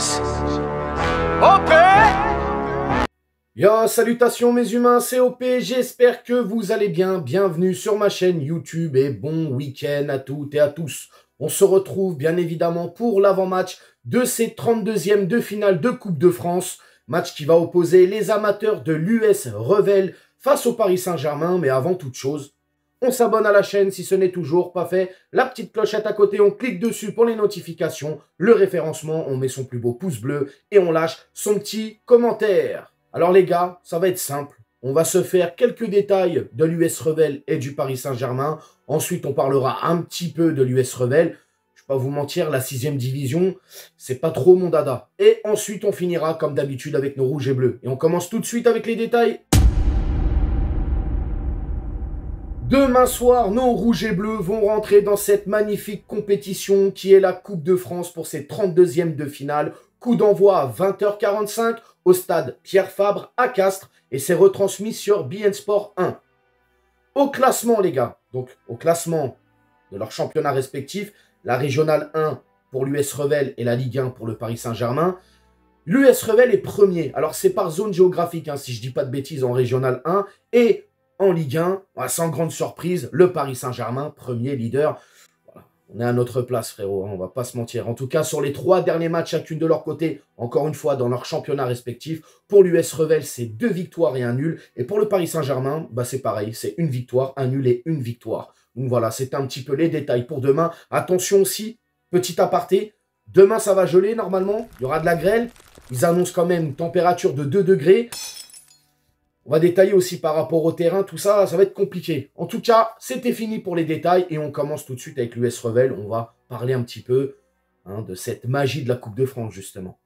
Genesis. OP! Yo, salutations mes humains, c'est OP, j'espère que vous allez bien. Bienvenue sur ma chaîne YouTube et bon week-end à toutes et à tous. On se retrouve bien évidemment pour l'avant-match de ces 32e de finale de Coupe de France. Match qui va opposer les amateurs de l'US Revel face au Paris Saint-Germain. Mais avant toute chose, on s'abonne à la chaîne si ce n'est toujours pas fait. La petite clochette à côté, on clique dessus pour les notifications. Le référencement, on met son plus beau pouce bleu et on lâche son petit commentaire. Alors les gars, ça va être simple. On va se faire quelques détails de l'US Revel et du Paris Saint-Germain. Ensuite, on parlera un petit peu de l'US Revel. Je ne vais pas vous mentir, la 6e division, c'est pas trop mon dada. Et ensuite, on finira comme d'habitude avec nos rouges et bleus. Et on commence tout de suite avec les détails. Demain soir, nos rouges et bleus vont rentrer dans cette magnifique compétition qui est la Coupe de France pour ses 32e de finale. Coup d'envoi à 20h45 au stade Pierre Fabre à Castres et c'est retransmis sur beIN Sport 1. Au classement, les gars, donc au classement de leurs championnats respectifs, la Régionale 1 pour l'US Revel et la Ligue 1 pour le Paris Saint-Germain. L'US Revel est premier. Alors, c'est par zone géographique, hein, si je ne dis pas de bêtises, en Régionale 1. Et en Ligue 1, sans grande surprise, le Paris Saint-Germain, premier leader. Voilà. On est à notre place, frérot, hein, on ne va pas se mentir. En tout cas, sur les 3 derniers matchs, chacune de leur côté, encore une fois, dans leur championnat respectif. Pour l'US Revel, c'est 2 victoires et 1 nul. Et pour le Paris Saint-Germain, bah, c'est pareil, c'est 1 victoire, 1 nul et 1 victoire. Donc voilà, c'est un petit peu les détails pour demain. Attention aussi, petit aparté, demain ça va geler normalement, il y aura de la grêle. Ils annoncent quand même une température de 2 degrés. On va détailler aussi par rapport au terrain, tout ça, ça va être compliqué. En tout cas, c'était fini pour les détails et on commence tout de suite avec l'US Revel. On va parler un petit peu de cette magie de la Coupe de France, justement.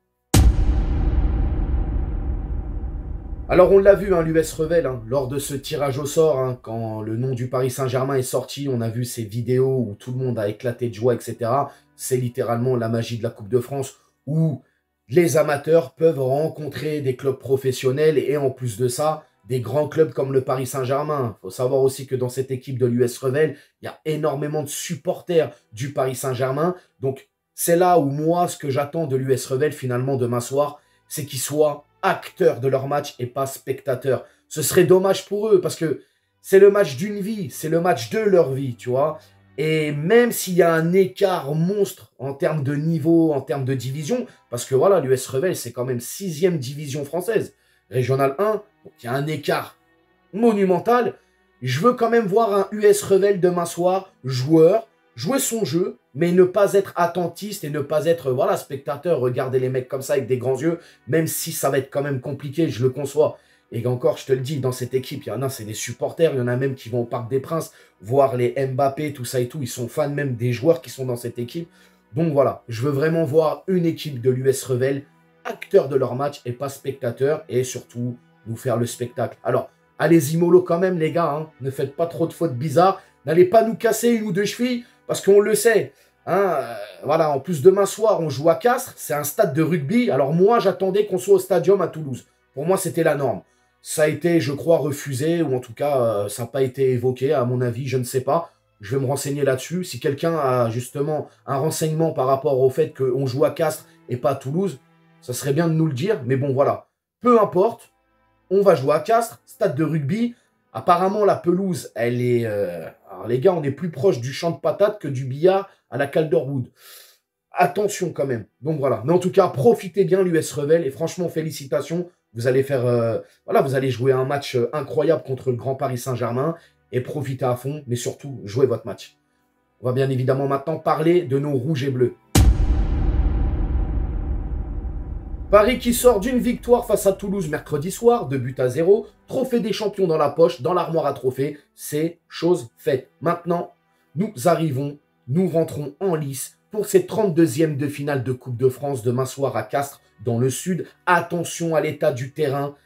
Alors, on l'a vu, l'US Revel, lors de ce tirage au sort, quand le nom du Paris Saint-Germain est sorti, on a vu ces vidéos où tout le monde a éclaté de joie, etc. C'est littéralement la magie de la Coupe de France où les amateurs peuvent rencontrer des clubs professionnels et en plus de ça, des grands clubs comme le Paris Saint-Germain. Il faut savoir aussi que dans cette équipe de l'US Revel, il y a énormément de supporters du Paris Saint-Germain. Donc, c'est là où moi, ce que j'attends de l'US Revel finalement demain soir, c'est qu'ils soient acteurs de leur match et pas spectateurs. Ce serait dommage pour eux parce que c'est le match d'une vie, c'est le match de leur vie, tu vois. Et même s'il y a un écart monstre en termes de niveau, en termes de division, parce que voilà, l'US Revel, c'est quand même 6e division française, Régionale 1, donc il y a un écart monumental. Je veux quand même voir un US Revel demain soir, jouer son jeu, mais ne pas être attentiste et ne pas être, voilà, spectateur, regarder les mecs comme ça avec des grands yeux, même si ça va être quand même compliqué, je le conçois. Et encore, je te le dis, dans cette équipe, il y en a, c'est des supporters, il y en a même qui vont au Parc des Princes, voir les Mbappé, tout ça et tout. Ils sont fans même des joueurs qui sont dans cette équipe. Donc voilà, je veux vraiment voir une équipe de l'US Revel, acteurs de leur match et pas spectateurs, et surtout nous faire le spectacle. Alors, allez-y mollo quand même, les gars, ne faites pas trop de fautes bizarres, n'allez pas nous casser une ou deux chevilles, parce qu'on le sait. Voilà, en plus, demain soir, on joue à Castres, c'est un stade de rugby. Alors moi, j'attendais qu'on soit au stadium à Toulouse. Pour moi, c'était la norme. Ça a été, je crois, refusé, ou en tout cas, ça n'a pas été évoqué, à mon avis, je ne sais pas. Je vais me renseigner là-dessus. Si quelqu'un a justement un renseignement par rapport au fait qu'on joue à Castres et pas à Toulouse, ça serait bien de nous le dire. Mais bon, voilà. Peu importe, on va jouer à Castres, stade de rugby. Apparemment, la pelouse, elle est... Alors les gars, on est plus proche du champ de patates que du billard à la Calderwood. Attention quand même. Donc voilà. Mais en tout cas, profitez bien l'US Revel. Et franchement, félicitations. Vous allez faire, voilà, vous allez jouer un match incroyable contre le Grand Paris Saint-Germain et profitez à fond, mais surtout, jouez votre match. On va bien évidemment maintenant parler de nos rouges et bleus. Paris qui sort d'une victoire face à Toulouse mercredi soir, 2-0, trophée des champions dans la poche, dans l'armoire à trophées, c'est chose faite. Maintenant, nous arrivons, nous rentrons en lice pour ces 32e de finale de Coupe de France demain soir à Castres, dans le sud. Attention à l'état du terrain,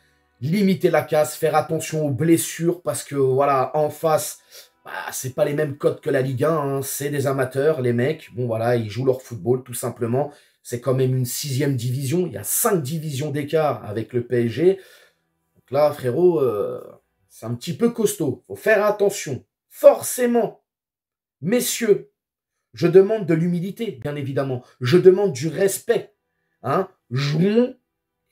limiter la casse, faire attention aux blessures parce que voilà, en face, c'est pas les mêmes codes que la Ligue 1, c'est des amateurs, les mecs. Bon voilà, ils jouent leur football tout simplement. C'est quand même une 6e division, il y a 5 divisions d'écart avec le PSG. Donc là, frérot, c'est un petit peu costaud. Faut faire attention. Forcément, messieurs, je demande de l'humilité, bien évidemment. Je demande du respect Jouons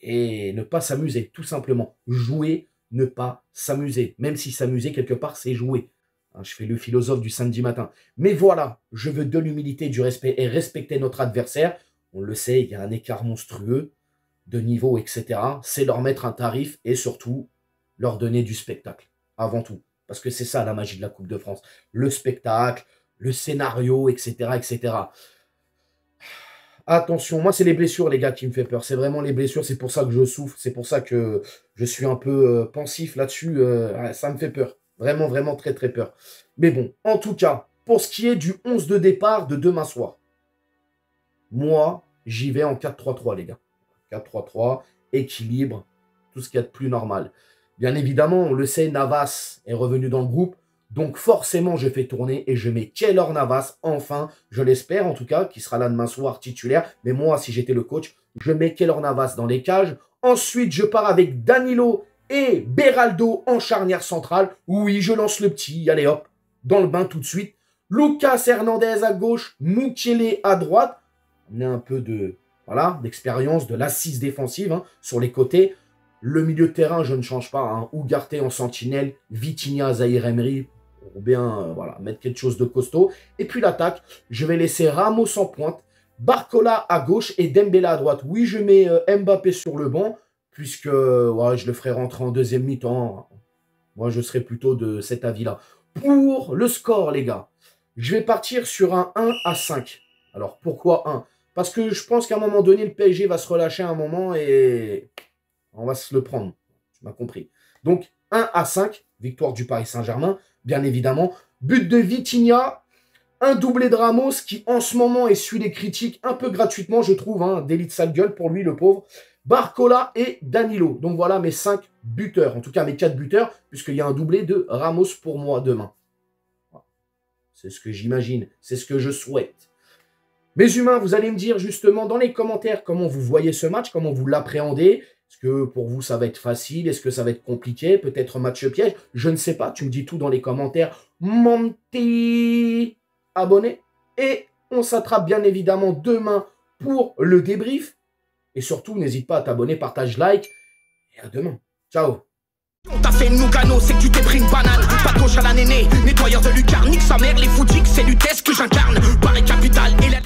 et ne pas s'amuser, tout simplement. Jouer, ne pas s'amuser. Même si s'amuser, quelque part, c'est jouer. Hein, je fais le philosophe du samedi matin. Mais voilà, je veux de l'humilité, du respect et respecter notre adversaire. On le sait, il y a un écart monstrueux de niveau, etc. C'est leur mettre un tarif et surtout leur donner du spectacle, avant tout. Parce que c'est ça la magie de la Coupe de France. Le spectacle, le scénario, etc. etc. Attention, moi c'est les blessures les gars qui me fait peur. C'est vraiment les blessures, c'est pour ça que je souffre. C'est pour ça que je suis un peu pensif là-dessus. Ça me fait peur. Vraiment, vraiment très très peur. Mais bon, en tout cas, pour ce qui est du 11 de départ de demain soir, moi j'y vais en 4-3-3 les gars. 4-3-3, équilibre, tout ce qu'il y a de plus normal. Bien évidemment, on le sait, Navas est revenu dans le groupe. Donc forcément, je fais tourner et je mets Keylor Navas, enfin, je l'espère en tout cas, qui sera là demain soir titulaire. Mais moi, si j'étais le coach, je mets Keylor Navas dans les cages. Ensuite, je pars avec Danilo et Beraldo en charnière centrale. Oui, je lance le petit, allez hop, dans le bain tout de suite. Lucas Hernandez à gauche, Mukiele à droite. On a un peu de, voilà, d'expérience, de l'assise défensive hein, sur les côtés. Le milieu de terrain, je ne change pas. Hein. Ugarte en sentinelle, Vitinha, Zahir Emery, pour bien voilà, mettre quelque chose de costaud. Et puis l'attaque, je vais laisser Ramos en pointe, Barcola à gauche et Dembélé à droite. Oui, je mets Mbappé sur le banc, puisque ouais, je le ferai rentrer en deuxième mi-temps. Moi, je serai plutôt de cet avis-là. Pour le score, les gars, je vais partir sur un 1-5. Alors, pourquoi 1? Parce que je pense qu'à un moment donné, le PSG va se relâcher à un moment et on va se le prendre. Tu m'as compris. Donc, 1-5, victoire du Paris Saint-Germain, bien évidemment. But de Vitinha, un doublé de Ramos qui, en ce moment, essuie les critiques un peu gratuitement, je trouve. Hein, délit de sale gueule pour lui, le pauvre. Barcola et Danilo. Donc, voilà mes 5 buteurs. En tout cas, mes 4 buteurs, puisqu'il y a un doublé de Ramos pour moi demain. Voilà. C'est ce que j'imagine. C'est ce que je souhaite. Mes humains, vous allez me dire justement dans les commentaires comment vous voyez ce match, comment vous l'appréhendez. Est-ce que pour vous, ça va être facile? Est-ce que ça va être compliqué? Peut-être match piège? Je ne sais pas. Tu me dis tout dans les commentaires. Mon petit abonné. Et on s'attrape bien évidemment demain pour le débrief. Et surtout, n'hésite pas à t'abonner, partage, like. Et à demain. Ciao. On t'a fait Nougano, c'est que tu t'es pris une banane. Pas de gauche à la néné, nettoyeur de lucarne. Nique sa mère, les foutiques, c'est l'UTES que j'incarne. Paris Capital et la...